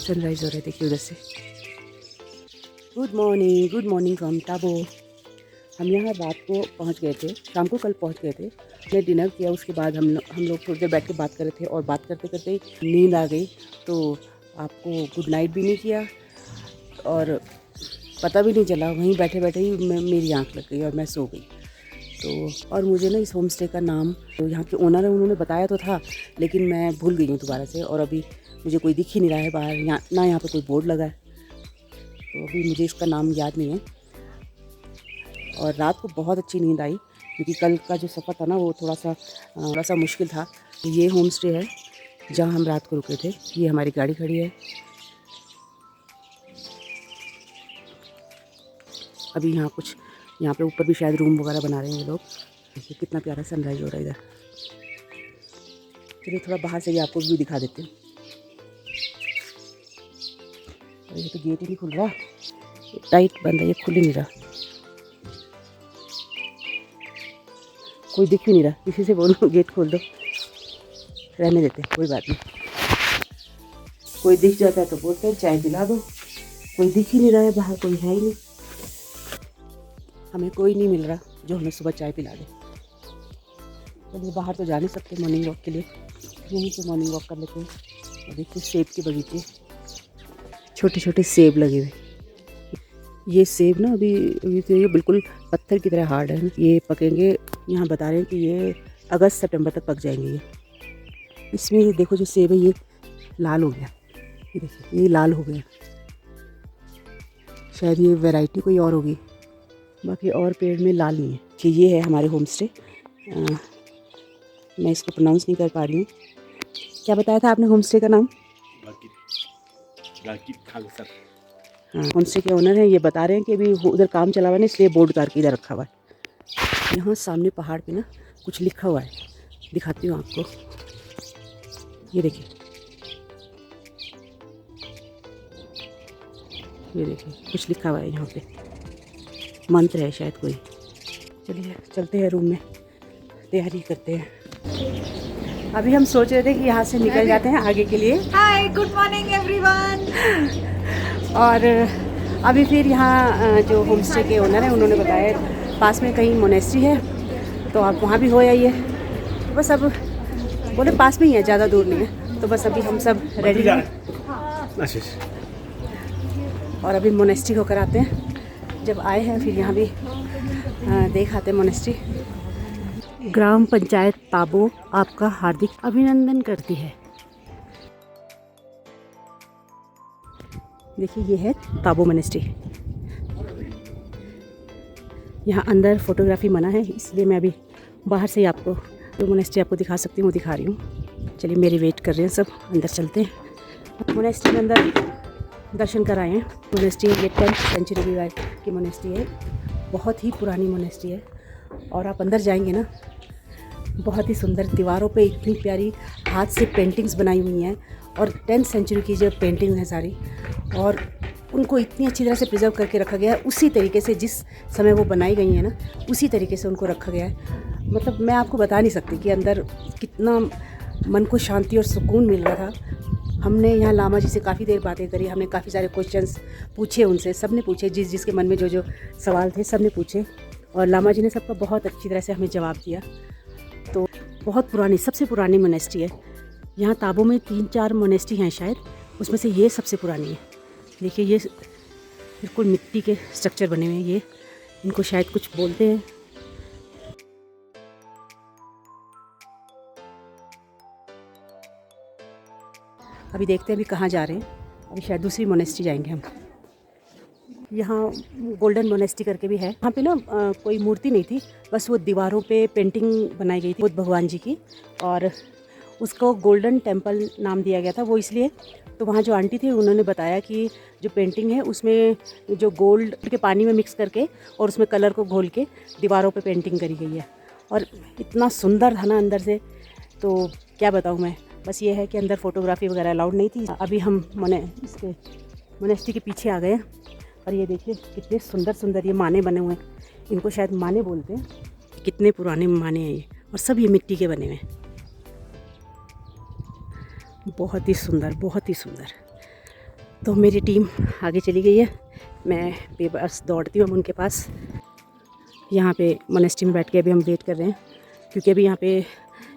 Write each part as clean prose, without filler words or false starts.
Sunrise हो रहा है, देखिए उधर से। Good morning from Tabo. हम यहाँ रात को पहुँच गए थे, शाम को कल पहुँच गए थे। हमने डिनर किया, उसके बाद हम लोग थोड़ी देर बैठ के बात कर रहे थे और बात करते करते ही नींद आ गई। तो आपको गुड नाइट भी नहीं किया और पता भी नहीं चला, वहीं बैठे बैठे ही मेरी आँख लग गई और मैं सो गई। तो और मुझे ना इस होम स्टे का नाम तो यहाँ के ओनर है, उन्होंने बताया तो था, लेकिन मैं भूल गई हूँ दोबारा से। और अभी मुझे कोई दिख ही नहीं रहा है बाहर, यहाँ ना यहाँ पे कोई बोर्ड लगा है, तो अभी मुझे इसका नाम याद नहीं है। और रात को बहुत अच्छी नींद आई, क्योंकि कल का जो सफ़र था ना वो थोड़ा सा मुश्किल था। ये होम स्टे है जहाँ हम रात को रुके थे। ये हमारी गाड़ी खड़ी है। अभी यहाँ पे ऊपर भी शायद रूम वगैरह बना रहे हैं ये लोग। देखिए कितना प्यारा सनराइज हो रहा है इधर। चलिए थोड़ा बाहर से भी आपको व्यू दिखा देते हैं। ये तो गेट ही नहीं खुल रहा, टाइट बंद है, ये खुल ही नहीं रहा। कोई दिख ही नहीं रहा, किसी से बोलो गेट खोल दो, रहने देते, कोई बात नहीं। कोई दिख जाता है तो बोलते हैं चाय पिला दो। कोई दिख ही नहीं रहा है बाहर, कोई है ही नहीं। हमें कोई नहीं मिल रहा जो हमें सुबह चाय पिला दे। चलिए बाहर तो जा नहीं सकते मॉर्निंग वॉक के लिए, यहीं से मॉर्निंग वॉक कर लेते हैं। देखिए सेब के बगीचे, छोटे छोटे सेब लगे हुए। ये सेब ना अभी तो ये बिल्कुल पत्थर की तरह हार्ड है। ये पकेंगे, यहाँ बता रहे हैं कि ये अगस्त सितंबर तक पक जाएंगे। ये इसमें ये देखो जो सेब है ये लाल हो गया, ये देखिए ये लाल हो गया। शायद ये वैरायटी कोई और होगी, बाकी और पेड़ में लाल नहीं है। कि ये है हमारे होम स्टे। मैं इसको प्रोनाउंस नहीं कर पा रही हूँ। क्या बताया था आपने होम स्टे का नाम? हाँ, होम स्टे के ओनर हैं, ये बता रहे हैं कि अभी उधर काम चला हुआ है ना, इसलिए बोर्ड करके इधर रखा हुआ है। यहाँ सामने पहाड़ पे ना कुछ लिखा हुआ है, दिखाती हूँ आपको। ये देखिए, ये देखिए कुछ लिखा हुआ है यहाँ पे, मंत्र है शायद कोई। चलिए चलते हैं रूम में, तैयारी करते हैं। अभी हम सोच रहे थे कि यहाँ से निकल जाते हैं आगे के लिए। हाय, गुड मॉर्निंग एवरीवन। और अभी फिर यहाँ जो होम स्टे के ओनर हैं उन्होंने बताया पास में कहीं मोनेस्ट्री है, तो आप वहाँ भी हो आइए। बस अब बोले पास में ही है, ज़्यादा दूर नहीं है। तो बस अभी हम सब रेडी हैं और अभी मोनेस्ट्री होकर आते हैं। जब आए हैं फिर यहाँ भी देख आते हैं मोनेस्ट्री। ग्राम पंचायत टाबो आपका हार्दिक अभिनंदन करती है। देखिए ये है टाबो मोनेस्ट्री। यहाँ अंदर फोटोग्राफी मना है, इसलिए मैं अभी बाहर से ही आपको जो मोनेस्ट्री आपको दिखा सकती हूँ वो दिखा रही हूँ। चलिए मेरी वेट कर रहे हैं सब, अंदर चलते हैं। मोनेस्ट्री के अंदर दर्शन कराए हैं। मोनेस्ट्री ये 10th सेंचुरी की मोनेस्ट्री है, बहुत ही पुरानी मोनेस्ट्री है। और आप अंदर जाएंगे ना, बहुत ही सुंदर, दीवारों पे इतनी प्यारी हाथ से पेंटिंग्स बनाई हुई हैं। और 10th सेंचुरी की जो पेंटिंग है सारी, और उनको इतनी अच्छी तरह से प्रिजर्व करके रखा गया है, उसी तरीके से जिस समय वो बनाई गई हैं ना, उसी तरीके से उनको रखा गया है। मतलब मैं आपको बता नहीं सकती कि अंदर कितना मन को शांति और सुकून मिल रहा था। हमने यहाँ लामा जी से काफ़ी देर बातें करी, हमने काफ़ी सारे क्वेश्चंस पूछे उनसे, सब ने पूछे, जिसके मन में जो सवाल थे सब ने पूछे, और लामा जी ने सबका बहुत अच्छी तरह से हमें जवाब दिया। तो बहुत पुरानी, सबसे पुरानी मोनेस्ट्री है। यहाँ टाबो में 3-4 मोनेस्ट्री हैं शायद, उसमें से ये सबसे पुरानी है। देखिए ये बिल्कुल मिट्टी के स्ट्रक्चर बने हुए हैं। ये इनको शायद कुछ बोलते हैं। अभी देखते हैं अभी कहाँ जा रहे हैं। अभी शायद दूसरी मोनेस्ट्री जाएंगे हम। यहाँ गोल्डन मोनेस्ट्री करके भी है। यहाँ पे ना कोई मूर्ति नहीं थी, बस वो दीवारों पे पेंटिंग बनाई गई थी बुद्ध भगवान जी की, और उसको गोल्डन टेम्पल नाम दिया गया था। वो इसलिए, तो वहाँ जो आंटी थी उन्होंने बताया कि जो पेंटिंग है उसमें जो गोल्ड के पानी में मिक्स करके और उसमें कलर को घोल के दीवारों पे पेंटिंग करी गई है। और इतना सुंदर था ना अंदर से, तो क्या बताऊँ मैं। बस ये है कि अंदर फ़ोटोग्राफी वगैरह अलाउड नहीं थी। अभी हम इसके मोनेस्ट्री के पीछे आ गए हैं, और ये देखिए कितने सुंदर सुंदर ये माने बने हुए हैं। इनको शायद माने बोलते हैं। कितने पुराने माने हैं ये, और सब ये मिट्टी के बने हुए हैं। बहुत ही सुंदर, बहुत ही सुंदर। तो मेरी टीम आगे चली गई है, मैं बेबस दौड़ती हूँ अब उनके पास। यहाँ पे मोनेस्ट्री में बैठ के अभी हम वेट कर रहे हैं, क्योंकि अभी यहाँ पे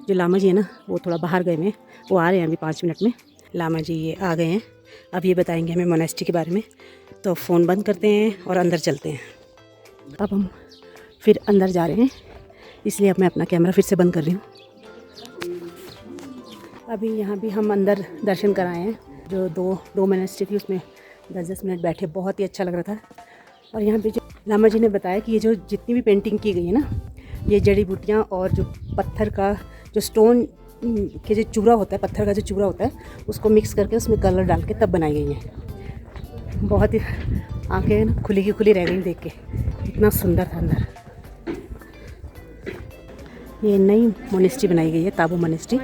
जो लामा जी है ना वो थोड़ा बाहर गए हैं, वो आ रहे हैं अभी 5 मिनट में। लामा जी ये आ गए हैं, अब ये बताएंगे हमें मोनेस्ट्री के बारे में। तो फ़ोन बंद करते हैं और अंदर चलते हैं। अब हम फिर अंदर जा रहे हैं, इसलिए अब मैं अपना कैमरा फिर से बंद कर रही हूँ। अभी यहाँ भी हम अंदर दर्शन कराए हैं, जो दो मोनेस्ट्री थी उसमें 10-10 मिनट बैठे, बहुत ही अच्छा लग रहा था। और यहाँ पे जो लामा जी ने बताया कि ये जो जितनी भी पेंटिंग की गई है ना, ये जड़ी बूटियाँ और जो पत्थर का जो स्टोन के जो चूरा होता है, पत्थर का जो चूरा होता है, उसको मिक्स करके उसमें कलर डाल के तब बनाई गई हैं। बहुत ही आंखें ना खुली की खुली रह गई देख के, इतना सुंदर था अंदर। ये नई मोनेस्ट्री बनाई गई है, ताबो मोनेस्ट्री।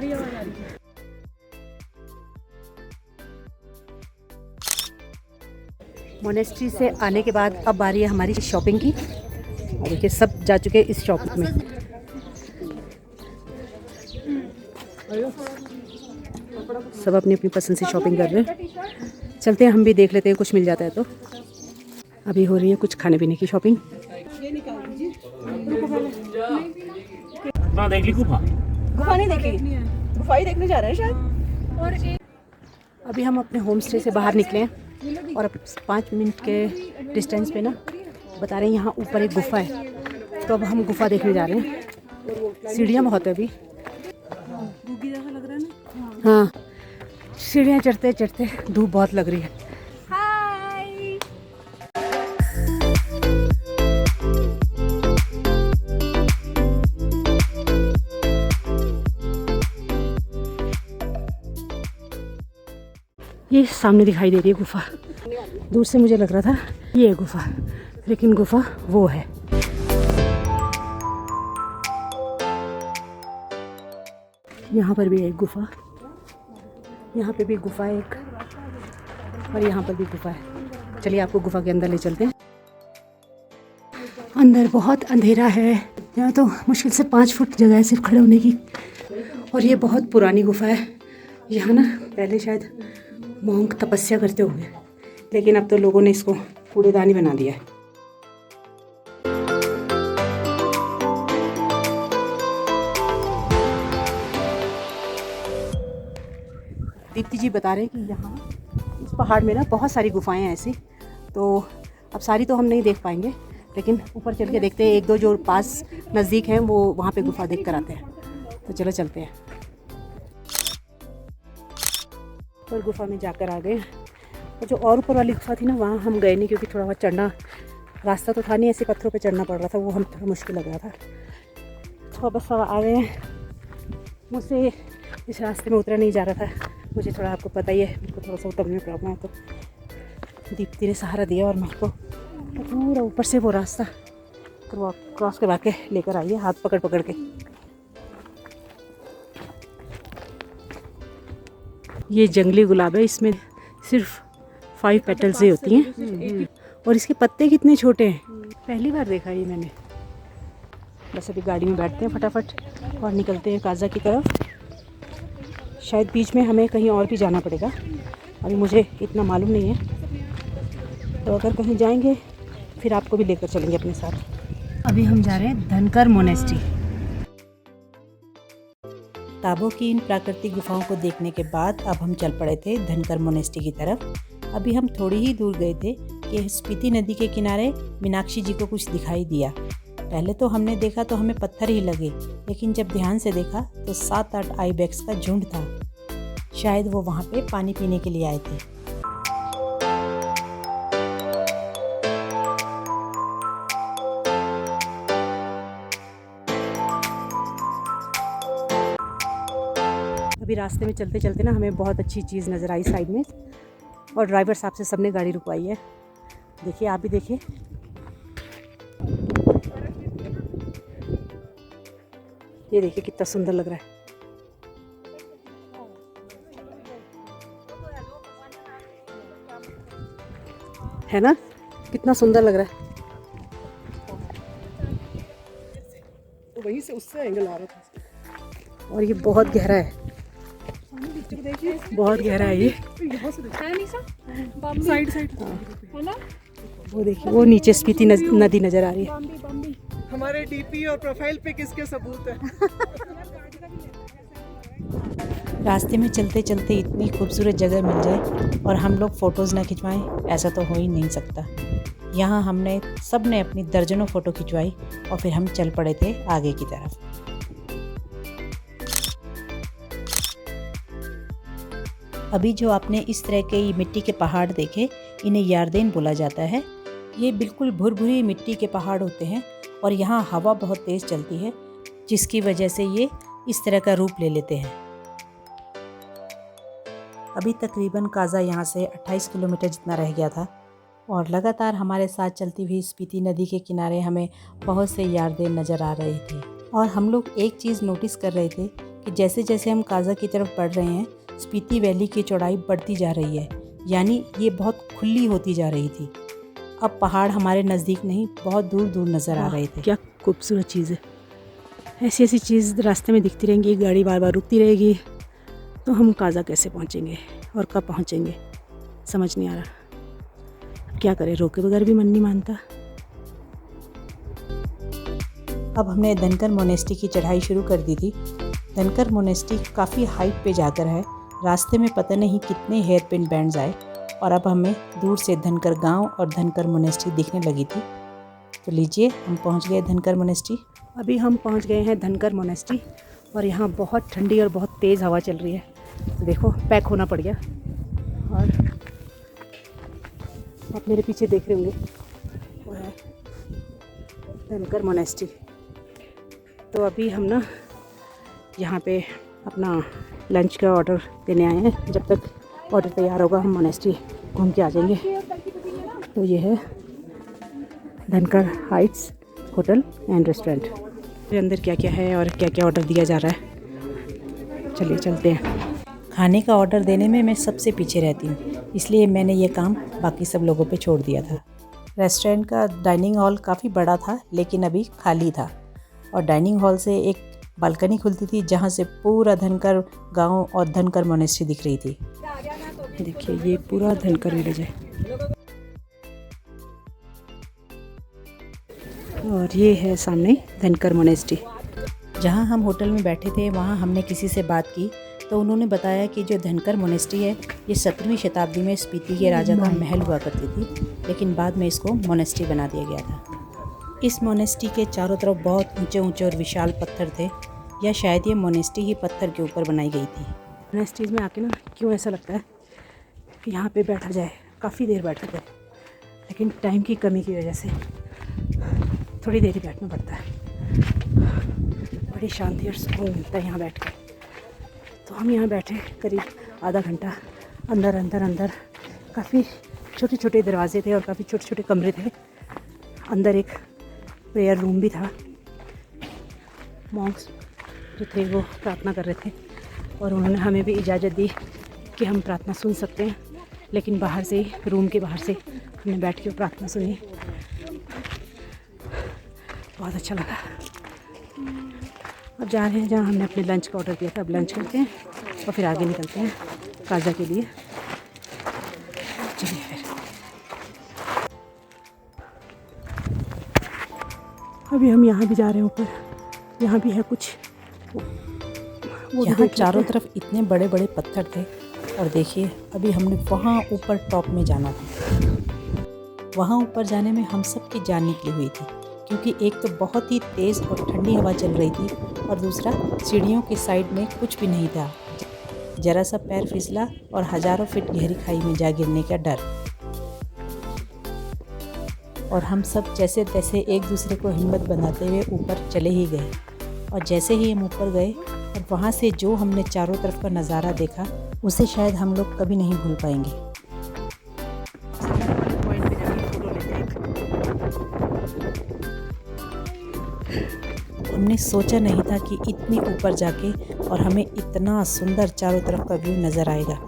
मोनेस्ट्री से आने के बाद अब आ रही है हमारी शॉपिंग की। और देखिए सब जा चुके हैं इस शॉपिंग में। सब अपनी अपनी पसंद से शॉपिंग कर रहे हैं। चलते हैं हम भी, देख लेते हैं कुछ मिल जाता है तो। अभी हो रही है कुछ खाने पीने की शॉपिंग। देख ली गुफा नहीं देखी, गुफा ही देखने जा रहे हैं शायद। अभी हम अपने होम स्टे से बाहर निकले हैं और अब 5 मिनट के डिस्टेंस पे ना बता रहे हैं यहाँ ऊपर एक गुफा है, तो अब हम गुफा देखने जा रहे हैं। सीढ़ियाँ बहुत है अभी, जैसा लग रहा है ना। हाँ सीढ़ियाँ चढ़ते चढ़ते धूप बहुत लग रही है। हाय, ये सामने दिखाई दे रही है गुफा। दूर से मुझे लग रहा था ये है गुफा, लेकिन गुफा वो है। यहाँ पर भी है एक गुफा, यहाँ पे भी गुफा है एक, और यहाँ पर भी गुफा है। चलिए आपको गुफा के अंदर ले चलते हैं। अंदर बहुत अंधेरा है, यहाँ तो मुश्किल से 5 फुट जगह है सिर्फ खड़े होने की। और ये बहुत पुरानी गुफा है। यहाँ ना पहले शायद मोंक तपस्या करते होंगे, लेकिन अब तो लोगों ने इसको कूड़ेदानी बना दिया है। दीप्ति जी बता रहे हैं कि यहाँ इस पहाड़ में ना बहुत सारी गुफाएं हैं ऐसी, तो अब सारी तो हम नहीं देख पाएंगे, लेकिन ऊपर चल के देखते हैं। 1-2 जो पास नज़दीक हैं वो वहाँ पे गुफा देख कर आते हैं। तो चलो चलते हैं। और गुफा में जाकर आ गए। और जो और ऊपर वाली गुफा थी ना वहाँ हम गए नहीं, क्योंकि थोड़ा बहुत चढ़ना, रास्ता तो था नहीं, ऐसे पत्थरों पे चढ़ना पड़ रहा था, वो हम थोड़ा मुश्किल लग रहा था। तो बस अब आ गए हैं। मुझसे इस रास्ते में उतरा नहीं जा रहा था, मुझे थोड़ा, आपको पता ही है मेरे को थोड़ा सा उतरने में प्रॉब्लम है, तो दीप्ति ने सहारा दिया और मेरे को पूरा ऊपर से वो रास्ता क्रॉस करवा के लेकर आई है, हाथ पकड़ पकड़ के। ये जंगली गुलाब है, इसमें सिर्फ 5 पेटल्स ही होती हैं, और इसके पत्ते कितने छोटे हैं, पहली बार देखा ये मैंने। बस अभी गाड़ी में बैठते हैं फटाफट और निकलते हैं काजा की तरफ। शायद बीच में हमें कहीं और भी जाना पड़ेगा, अभी मुझे इतना मालूम नहीं है, तो अगर कहीं जाएंगे फिर आपको भी लेकर चलेंगे अपने साथ। अभी हम जा रहे हैं धनकर मोनेस्ट्री। ताबो की इन प्राकृतिक गुफाओं को देखने के बाद अब हम चल पड़े थे धनकर मोनेस्ट्री की तरफ। अभी हम थोड़ी ही दूर गए थे कि स्पीति नदी के किनारे मीनाक्षी जी को कुछ दिखाई दिया। पहले तो हमने देखा तो हमें पत्थर ही लगे, लेकिन जब ध्यान से देखा तो 7-8 आइबेक्स का झुंड था। शायद वो वहाँ पे पानी पीने के लिए आए थे। अभी रास्ते में चलते चलते ना हमें बहुत अच्छी चीज़ नज़र आई साइड में, और ड्राइवर साहब से सबने गाड़ी रुकवाई है। देखिए, आप भी देखिए। ये देखिए कितना सुंदर लग रहा है ना, कितना सुंदर लग रहा है। तो वहीं से उससे एंगल आ रहा था, और ये बहुत गहरा है। बहुत गहरा है ये। साइड साइड वो देखिए, वो नीचे स्पीति नदी नजर आ रही है। हमारे डीपी और प्रोफाइल पे किसके सबूत है? रास्ते में चलते चलते इतनी खूबसूरत जगह मिल जाए और हम लोग फ़ोटोज़ ना खिंचवाएं, ऐसा तो हो ही नहीं सकता। यहाँ हमने सब ने अपनी दर्जनों फ़ोटो खिंचवाई और फिर हम चल पड़े थे आगे की तरफ। अभी जो आपने इस तरह के मिट्टी के पहाड़ देखे, इन्हें यारदेन बोला जाता है। ये बिल्कुल भुरभुरी मिट्टी के पहाड़ होते हैं और यहाँ हवा बहुत तेज़ चलती है, जिसकी वजह से ये इस तरह का रूप ले लेते हैं। अभी तकरीबन काज़ा यहाँ से 28 किलोमीटर जितना रह गया था और लगातार हमारे साथ चलती हुई स्पीति नदी के किनारे हमें बहुत से यारदेन नज़र आ रहे थे। और हम लोग एक चीज़ नोटिस कर रहे थे कि जैसे जैसे हम काज़ा की तरफ बढ़ रहे हैं, स्पीति वैली की चौड़ाई बढ़ती जा रही है, यानी ये बहुत खुली होती जा रही थी। अब पहाड़ हमारे नज़दीक नहीं, बहुत दूर दूर नज़र आ रहे थे। क्या खूबसूरत चीज़ है। ऐसी ऐसी चीज़ रास्ते में दिखती रहेंगी, गाड़ी बार बार रुकती रहेगी, तो हम काज़ा कैसे पहुंचेंगे और कब पहुंचेंगे समझ नहीं आ रहा। क्या करें, रोके बगैर भी मन नहीं मानता। अब हमने धनकर मोनेस्ट्री की चढ़ाई शुरू कर दी थी। धनकर मोनेस्ट्री काफ़ी हाइट पे जाकर है। रास्ते में पता नहीं कितने हेयर पिन बैंड्स आए और अब हमें दूर से धनकर गांव और धनकर मोनेस्ट्री दिखने लगी थी। तो लीजिए, हम पहुंच गए धनकर मोनेस्ट्री। अभी हम पहुंच गए हैं धनकर मोनेस्ट्री और यहाँ बहुत ठंडी और बहुत तेज़ हवा चल रही है। तो देखो, पैक होना पड़ गया। और आप मेरे पीछे देख रहे होंगे, वो है धनकर मोनेस्ट्री। तो अभी हम ना यहाँ पे अपना लंच का ऑर्डर देने आए हैं। जब तक ऑर्डर तैयार होगा हम मोनेस्ट्री घूम के आ जाएंगे। तो ये है धनकर हाइट्स होटल एंड रेस्टोरेंट। फिर अंदर क्या क्या है और क्या क्या ऑर्डर दिया जा रहा है, चलिए चलते हैं। खाने का ऑर्डर देने में मैं सबसे पीछे रहती हूँ, इसलिए मैंने ये काम बाकी सब लोगों पे छोड़ दिया था। रेस्टोरेंट का डाइनिंग हॉल काफ़ी बड़ा था, लेकिन अभी खाली था और डाइनिंग हॉल से एक बालकनी खुलती थी जहाँ से पूरा धनकर गांव और धनकर मोनेस्ट्री दिख रही थी। देखिए, ये पूरा धनकर विलेज है और ये है सामने धनकर मोनेस्ट्री। जहाँ हम होटल में बैठे थे वहाँ हमने किसी से बात की तो उन्होंने बताया कि जो धनकर मोनेस्ट्री है ये 17वीं शताब्दी में स्पीति के राजा का महल हुआ करती थी, लेकिन बाद में इसको मोनेस्ट्री बना दिया गया था। इस मोनेस्ट्री के चारों तरफ बहुत ऊंचे ऊंचे और विशाल पत्थर थे, या शायद ये मोनेस्ट्री ही पत्थर के ऊपर बनाई गई थी। मोनेस्ट्रीज में आके ना क्यों ऐसा लगता है कि यहाँ पे बैठा जाए। काफ़ी देर बैठे थे, लेकिन टाइम की कमी की वजह से थोड़ी देर ही बैठना पड़ता है। बड़ी शांति और सुकून मिलता है यहाँ बैठ के। तो हम यहाँ बैठे करीब आधा घंटा। अंदर अंदर अंदर काफ़ी छोटे छोटे दरवाजे थे और काफ़ी छोटे छोटे कमरे थे। अंदर एक प्रेयर रूम भी था। मॉन्क्स जो थे वो प्रार्थना कर रहे थे और उन्होंने हमें भी इजाज़त दी कि हम प्रार्थना सुन सकते हैं, लेकिन बाहर से, रूम के बाहर से हमने बैठ के प्रार्थना सुनी। बहुत अच्छा लगा। अब जा रहे हैं जहाँ हमने अपने लंच का ऑर्डर किया था। अब लंच करते हैं और फिर आगे निकलते हैं काज़ा के लिए। चलिए फिर। अभी हम यहाँ भी जा रहे हैं ऊपर। यहाँ भी है कुछ, वो यहाँ चारों तरफ इतने बड़े बड़े पत्थर थे और देखिए, अभी हमने वहाँ ऊपर टॉप में जाना था। वहाँ ऊपर जाने में हम सब की जान निकली हुई थी, क्योंकि एक तो बहुत ही तेज़ और ठंडी हवा चल रही थी और दूसरा सीढ़ियों के साइड में कुछ भी नहीं था। जरा सा पैर फिसला और हज़ारों फीट गहरी खाई में जा गिरने का डर। और हम सब जैसे तैसे एक दूसरे को हिम्मत बनाते हुए ऊपर चले ही गए। और जैसे ही हम ऊपर गए और वहाँ से जो हमने चारों तरफ का नज़ारा देखा, उसे शायद हम लोग कभी नहीं भूल पाएंगे। हमने सोचा नहीं था कि इतनी ऊपर जाके और हमें इतना सुंदर चारों तरफ का व्यू नज़र आएगा।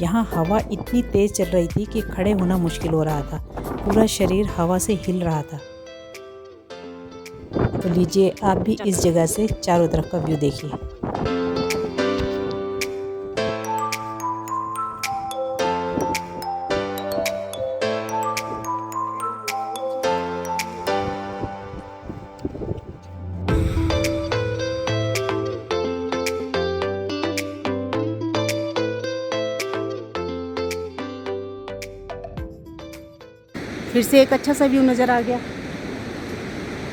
यहाँ हवा इतनी तेज़ चल रही थी कि खड़े होना मुश्किल हो रहा था। पूरा शरीर हवा से हिल रहा था। तो लीजिए, आप भी इस जगह से चारों तरफ का व्यू देखिए। फिर से एक अच्छा सा व्यू नज़र आ गया।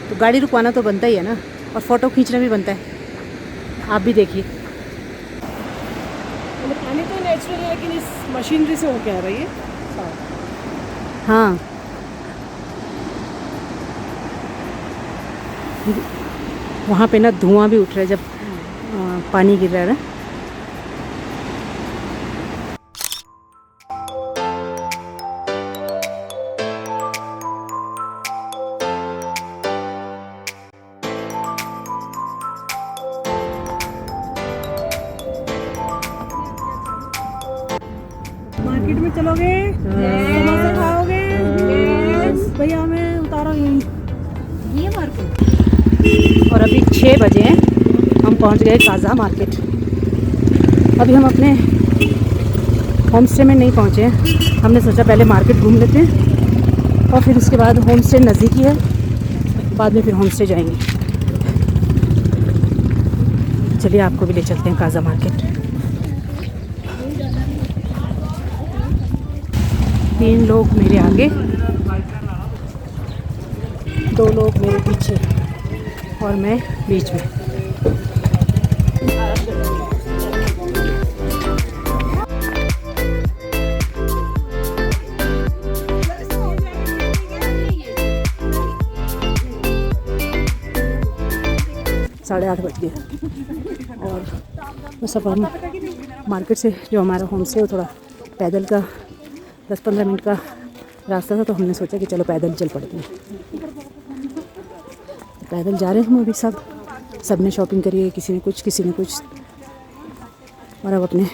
तो गाड़ी रुकवाना तो बनता ही है ना, और फ़ोटो खींचना भी बनता है। आप भी देखिए। पानी तो नेचुरल है, लेकिन इस मशीनरी से हो क्या रही है। हाँ, वहाँ पे ना धुआं भी उठ रहा है जब पानी गिर रहा है ना। मार्केट में चलोगे, समोसा खाओगे, भैया हमें उतारो यहीं। ये मार्केट। और अभी 6 बजे हैं, हम पहुंच गए काज़ा मार्केट। अभी हम अपने होम स्टे में नहीं पहुंचे हैं। हमने सोचा पहले मार्केट घूम लेते हैं और फिर उसके बाद होम स्टे नज़दीक ही है, बाद में फिर होम स्टे जाएंगे। चलिए आपको भी ले चलते हैं काज़ा मार्केट। 3 लोग मेरे आगे, 2 लोग मेरे पीछे और मैं बीच में। साढ़े 8 बज गए और बस अब हम मार्केट से जो हमारा होम स्टे, वो थोड़ा पैदल का 10-15 मिनट का रास्ता था, तो हमने सोचा कि चलो पैदल चल पड़ते हैं। पैदल जा रहे हैं हम अभी। सब ने शॉपिंग करी है, किसी ने कुछ। और अब अपने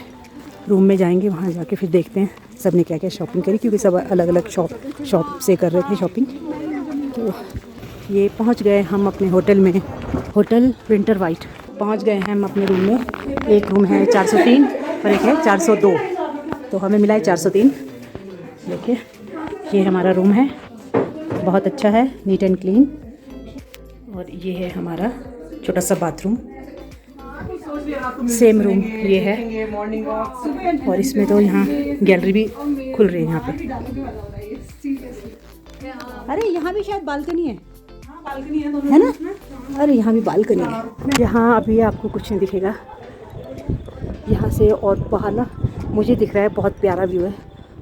रूम में जाएंगे, वहाँ जाके फिर देखते हैं सब ने क्या क्या शॉपिंग करी, क्योंकि सब अलग अलग शॉप से कर रहे थे शॉपिंग। तो ये पहुँच गए हम अपने होटल में, होटल विंटर वाइट। पहुँच गए हैं हम अपने रूम में। एक रूम है 403 और एक है 402, तो हमें मिला है 403। देखिए ये हमारा रूम है, बहुत अच्छा है, नीट एंड क्लीन। और ये है हमारा छोटा सा बाथरूम, सेम रूम ये है। और इसमें तो यहाँ गैलरी भी खुल रही है यहाँ पे। अरे यहाँ भी शायद बालकनी है ना? अरे यहाँ भी बालकनी है। यहाँ अभी आपको कुछ नहीं दिखेगा यहाँ से, और बाहर ना मुझे दिख रहा है बहुत प्यारा व्यू है,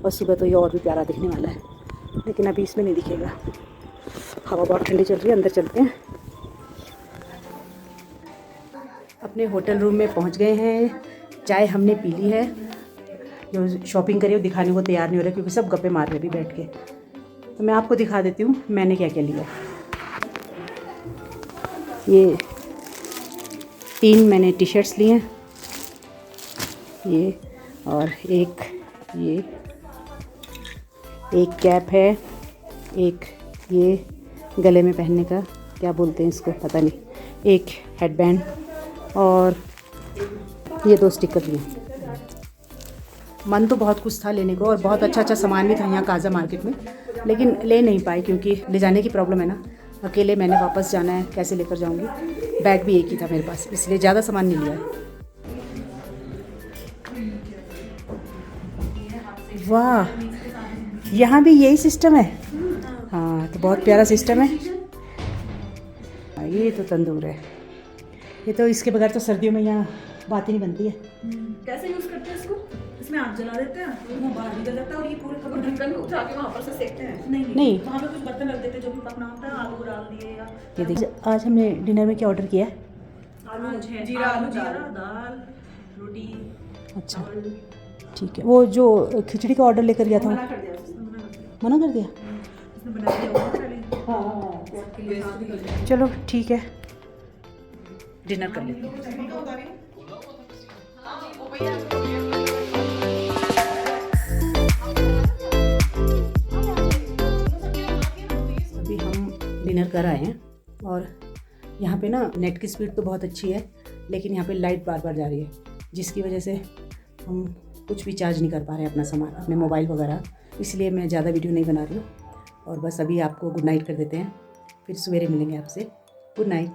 और सुबह तो ये और भी प्यारा दिखने वाला है, लेकिन अभी इसमें नहीं दिखेगा। हवा बहुत ठंडी चल रही है, अंदर चलते हैं। अपने होटल रूम में पहुंच गए हैं। चाय हमने पी ली है। जो शॉपिंग करी वो दिखाने को तैयार नहीं हो रहा, क्योंकि सब गप्पे मार रहे अभी बैठ के। तो मैं आपको दिखा देती हूँ मैंने क्या क्या लिया। ये 3 मैंने टी शर्ट्स लिए हैं, ये, और एक कैप है, एक ये गले में पहनने का क्या बोलते हैं इसको पता नहीं, एक हेडबैंड, और ये 2 स्टिकर लिए। मन तो बहुत कुछ था लेने को, और बहुत अच्छा सामान भी था यहाँ काज़ा मार्केट में, लेकिन ले नहीं पाए क्योंकि ले जाने की प्रॉब्लम है ना। अकेले मैंने वापस जाना है, कैसे लेकर जाऊँगी। बैग भी एक ही था मेरे पास, इसलिए ज़्यादा सामान नहीं लिया। वाह, यहाँ भी यही सिस्टम है। हाँ, तो बहुत प्यारा सिस्टम है। ये तो तंदूर है, ये तो इसके बगैर तो सर्दियों में यहाँ बात ही नहीं बनती है। कैसे यूज करते हैं इसको? इसमें आग जला देते हैं, वो बाहर निकल जाता है, और ये पूरे ढक्कन को उठा के वहाँ पर से सेकते हैं। नहीं, वहाँ पे कुछ बर्तन रख देते हैं, जो भी पकना होता है, आलू डाल दिए या ये देखिए, आज हमने डिनर में क्या ऑर्डर किया है? आलू जीरा दाल रोटी। अच्छा ठीक है। वो जो खिचड़ी का ऑर्डर लेकर गया था, मना कर दिया उसने, मना कर दिया। उसने बना दिया होगा पहले। चलो ठीक है, डिनर कर लेते हैं। अभी हम डिनर कर आए हैं, और यहाँ पे ना नेट की स्पीड तो बहुत अच्छी है, लेकिन यहाँ पे लाइट बार बार जा रही है, जिसकी वजह से हम कुछ भी चार्ज नहीं कर पा रहे हैं अपना सामान, अपने मोबाइल वगैरह। इसलिए मैं ज़्यादा वीडियो नहीं बना रही हूँ। और बस अभी आपको गुड नाइट कर देते हैं, फिर सवेरे मिलेंगे आपसे। Good night.